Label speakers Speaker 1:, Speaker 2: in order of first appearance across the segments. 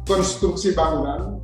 Speaker 1: konstruksi bangunan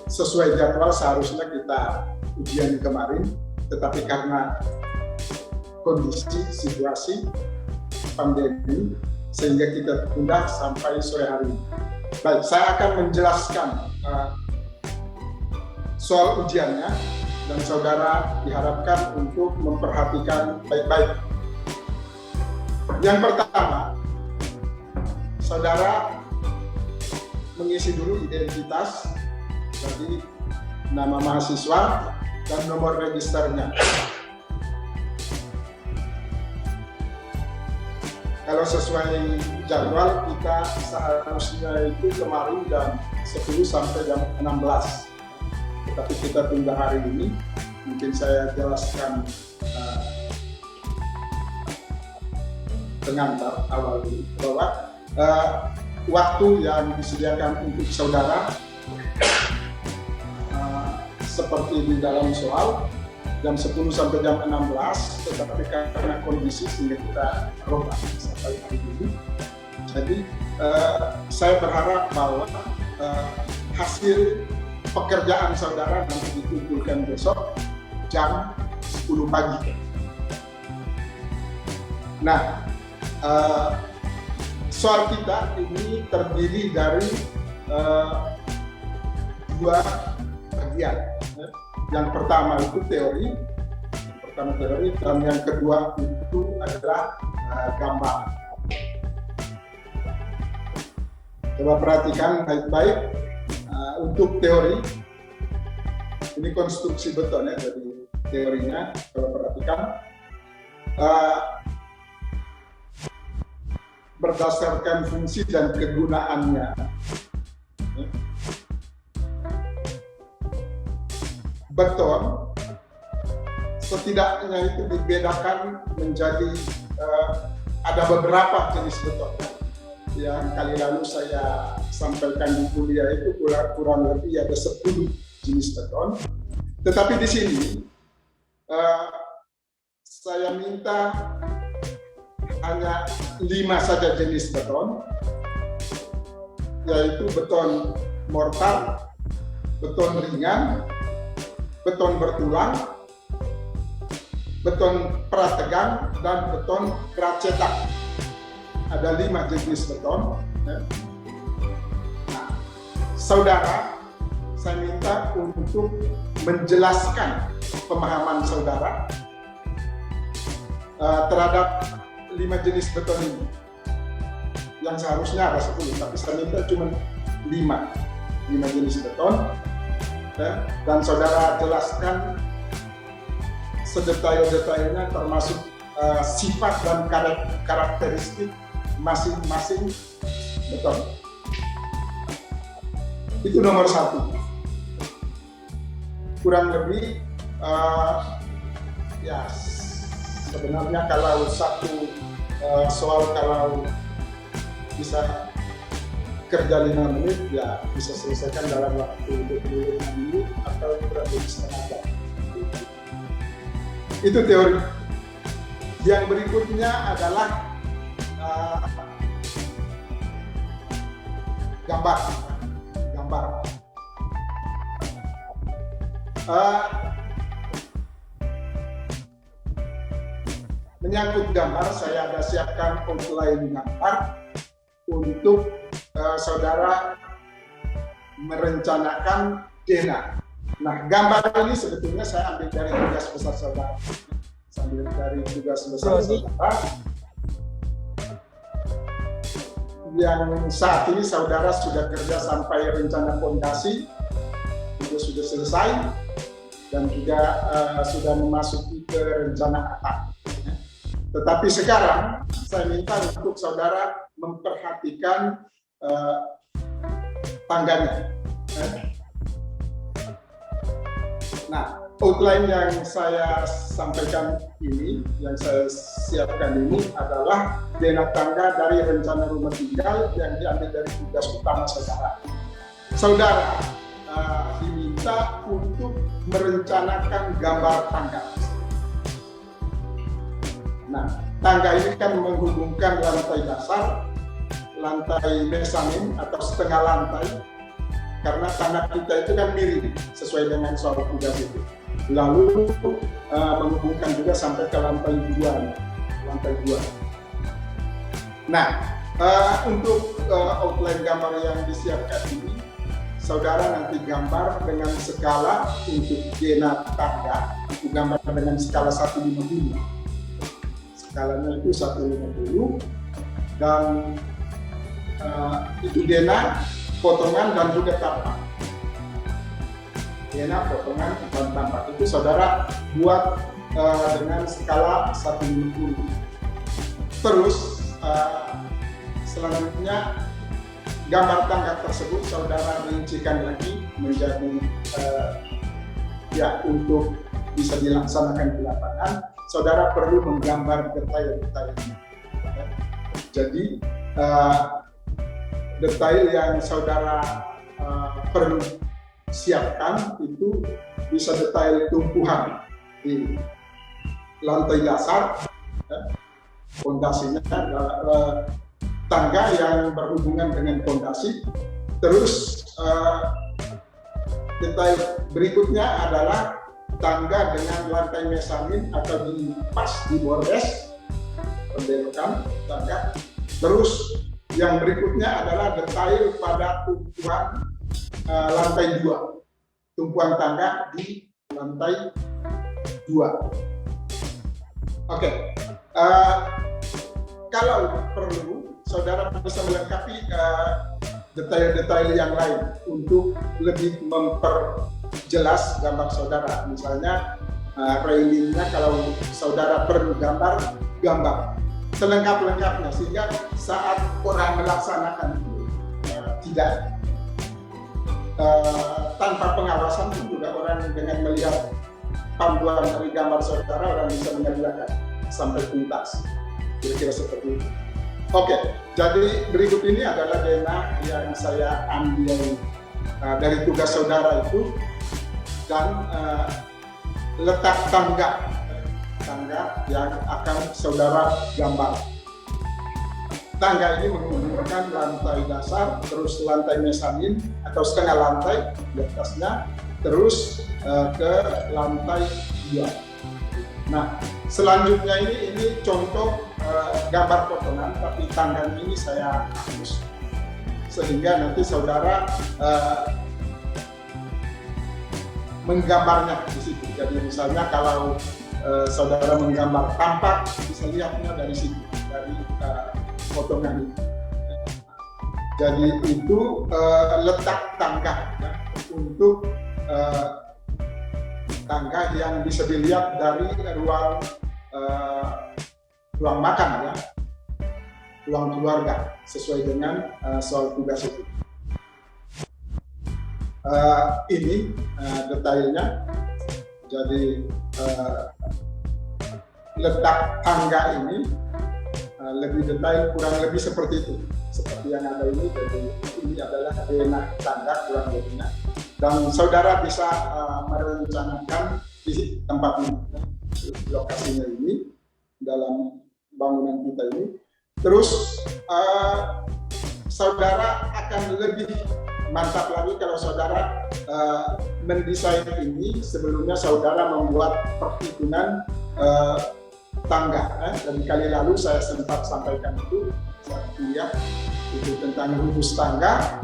Speaker 1: sesuai jadwal seharusnya kita ujian kemarin, tetapi karena kondisi situasi pandemi sehingga kita tunda sampai sore hari ini. Baik, saya akan menjelaskan soal ujiannya dan saudara diharapkan untuk memperhatikan baik-baik. Yang pertama, saudara mengisi dulu identitas, jadi nama mahasiswa dan nomor registernya. Kalau sesuai jadwal kita seharusnya itu kemarin jam 10 sampai jam 16. Tetapi kita tunda hari ini. Mungkin saya jelaskan pengantar awal ini bahwa waktu yang disediakan untuk saudara seperti di dalam soal jam 10 sampai jam 16, tetapi karena kondisi sehingga kita rubah sampai hari ini. Jadi saya berharap bahwa hasil pekerjaan saudara nanti dikumpulkan besok jam 10 pagi. Nah, soal kita ini terdiri dari dua bagian. Yang pertama itu teori, dan yang kedua itu adalah gambar. Coba perhatikan baik-baik. Untuk teori, ini konstruksi beton ya, jadi teorinya coba perhatikan. Berdasarkan fungsi dan kegunaannya. Beton setidaknya itu dibedakan menjadi ada beberapa jenis beton yang kali lalu saya sampaikan di kuliah itu kurang lebih ada 10 jenis beton. Tetapi di sini saya minta hanya 5 saja jenis beton, yaitu beton mortar, beton ringan, beton bertulang, beton prategang, dan beton pracetak. Ada 5 jenis beton. Nah, saudara, saya minta untuk menjelaskan pemahaman saudara terhadap 5 jenis beton ini. Yang seharusnya ada 10, tapi saya minta cuma 5 jenis beton. Dan saudara jelaskan sedetail-detailnya termasuk sifat dan karakteristik masing-masing beton. Itu nomor 1. Kurang lebih ya sebenarnya kalau satu soal kalau bisa kerja 5 menit ya bisa selesaikan dalam waktu 25 menit atau kurang lebih setengah jam. Itu teori. Yang berikutnya adalah gambar. Menyangkut gambar, saya ada siapkan outline gambar untuk saudara merencanakan DNA. Nah, gambar ini sebetulnya saya ambil dari tugas besar saudara. Yang saat ini saudara sudah kerja sampai rencana fondasi, itu sudah selesai, dan juga sudah memasuki ke rencana atap. Tetapi sekarang saya minta untuk saudara memperhatikan tangganya. Nah, outline yang saya sampaikan ini, yang saya siapkan ini adalah DNA tangga dari rencana rumah tinggal yang diambil dari tugas utama saudara. Saudara diminta untuk merencanakan gambar tangga. Nah, tangga ini kan menghubungkan lantai dasar lantai mezanin atau setengah lantai, karena tanah kita itu kan miring sesuai dengan soal tugas itu. Lalu menghubungkan juga sampai ke lantai 2. Nah, untuk outline gambar yang disiapkan ini, saudara nanti gambar dengan skala untuk zona tangga, itu gambar dengan skala 150. Skalanya itu 150, dan itu zona, potongan, dan juga tapak. Zona, potongan, dan tapak itu saudara buat dengan skala 150. Terus selanjutnya gambar tangga tersebut saudara rincikan lagi menjadi ya, untuk bisa dilaksanakan di lapangan, saudara perlu menggambar detail-detailnya. Jadi detail yang saudara perlu siapkan itu bisa detail tumpuhan di lantai dasar, fondasinya, tangga yang berhubungan dengan fondasi. Terus detail berikutnya adalah tangga dengan lantai mezanin atau di pas di bordes, pembelokan tangga. Terus yang berikutnya adalah detail pada tumpuan lantai 2, tumpuan tangga di lantai 2. Oke. Kalau perlu, saudara bisa melengkapi detail-detail yang lain untuk lebih memperjelas gambar saudara. Misalnya railingnya, kalau saudara perlu gambar selengkap-lengkapnya, sehingga saat orang melaksanakan tidak tanpa pengawasan pun juga orang dengan melihat panduan dari gambar saudara, orang bisa mengerjakan sampai tuntas. Kira-kira seperti itu. Oke, jadi berikut ini adalah DNA yang saya ambil dari tugas saudara itu, dan letak tangga yang akan saudara gambar. Tangga ini menghubungkan lantai dasar, terus lantai mezanin atau setengah lantai di atasnya, terus ke lantai 2. Nah, selanjutnya ini contoh gambar potongan, tapi tangganya ini saya hapus sehingga nanti saudara menggambarnya di situ. Jadi misalnya kalau saudara menggambar tampak, bisa lihatnya dari situ, dari potongan ini. Jadi itu letak tangga ya, untuk tangga yang bisa dilihat dari ruang makan ya, ruang keluarga, sesuai dengan soal tugas itu. Ini detailnya. Jadi letak tangga ini lebih detail, kurang lebih seperti itu, seperti yang ada ini. Jadi ini adalah DNA tangga kurang lebihnya, dan saudara bisa merencanakan di tempat ini, lokasinya ini dalam bangunan kita ini. Terus saudara akan lebih mantap lagi kalau saudara mendesain ini sebelumnya saudara membuat perhitungan tangga. Dan kali lalu saya sempat sampaikan itu saat kuliah itu tentang rumus tangga,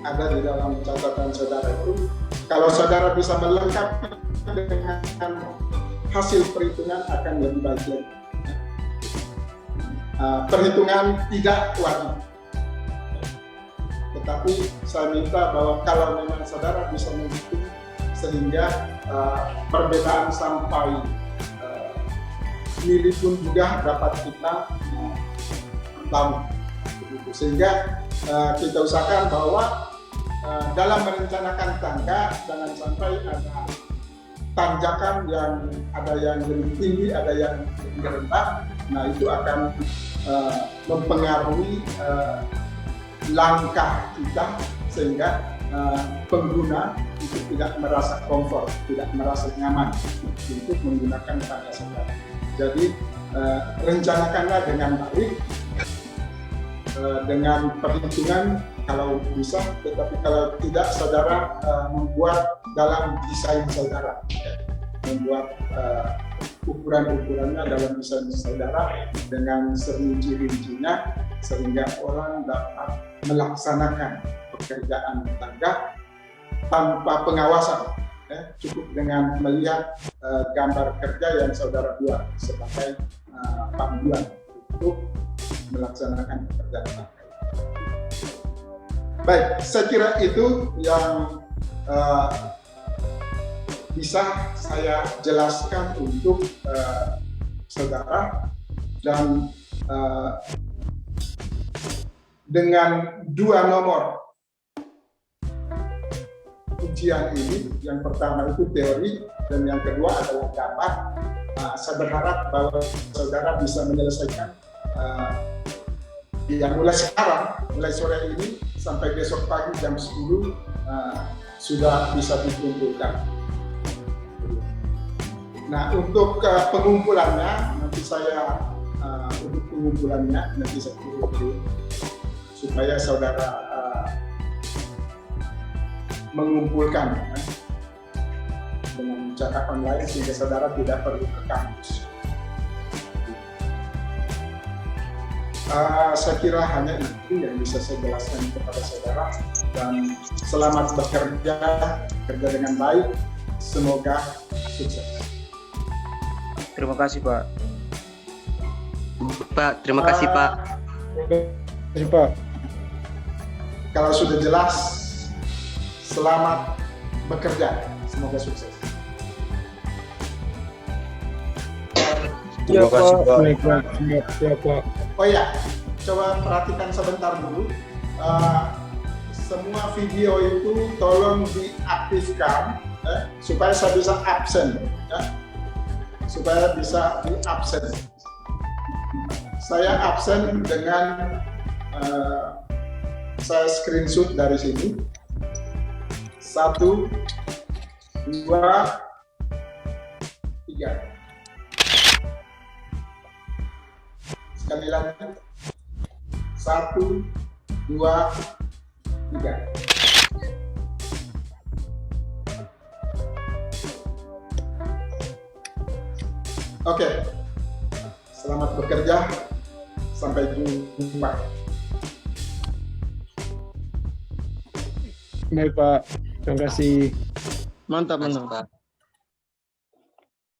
Speaker 1: ada di dalam catatan saudara itu. Kalau saudara bisa melengkapi dengan hasil perhitungan akan lebih baik lagi. Perhitungan tidak wajib, tetapi saya minta bahwa kalau memang saudara bisa menghitung sehingga perbedaan sampai mili pun juga dapat kita tahu, sehingga kita usahakan bahwa dalam merencanakan tangga jangan sampai ada tanjakan yang ada yang lebih tinggi, ada yang lebih rendah. Nah, itu akan mempengaruhi langkah kita, sehingga pengguna itu tidak merasa komfort, tidak merasa nyaman untuk menggunakan tangga saudara. Jadi rencanakanlah dengan baik, dengan perhitungan kalau bisa, tetapi kalau tidak saudara membuat dalam desain saudara, membuat ukuran-ukurannya dalam desain saudara dengan serinci-rincinya sehingga orang dapat melaksanakan pekerjaan tangga tanpa pengawasan. Cukup dengan melihat gambar kerja yang saudara buat sebagai panduan untuk melaksanakan pekerjaan tangga. Baik, saya kira itu yang bisa saya jelaskan untuk saudara, dan dengan 2 nomor ujian ini, yang pertama itu teori dan yang kedua adalah gambar. Saya berharap bahwa saudara bisa menyelesaikan yang mulai sekarang, mulai sore ini sampai besok pagi jam 10 sudah bisa dikumpulkan. Nah, untuk pengumpulannya nanti saya kirim supaya saudara mengumpulkan dengan cara online sehingga saudara tidak perlu ke kampus. Saya kira hanya itu yang bisa saya jelaskan kepada saudara, dan selamat bekerja dengan baik, semoga sukses.
Speaker 2: Terima kasih Pak. Terima kasih Pak.
Speaker 1: Terima kasih Pak. Kalau sudah jelas, selamat bekerja, semoga sukses.
Speaker 3: Terima kasih Pak.
Speaker 1: Ya, Pak. Oh ya, coba perhatikan sebentar dulu. Semua video itu tolong diaktifkan supaya saya bisa absen, supaya bisa diabsen. Saya absen dengan saya screenshot dari sini. 1, 2, 3. Sekali lagi. 1, 2, 3. Oke. Selamat bekerja. Sampai jumpa.
Speaker 3: Baik Pak, terima kasih.
Speaker 2: Mantap.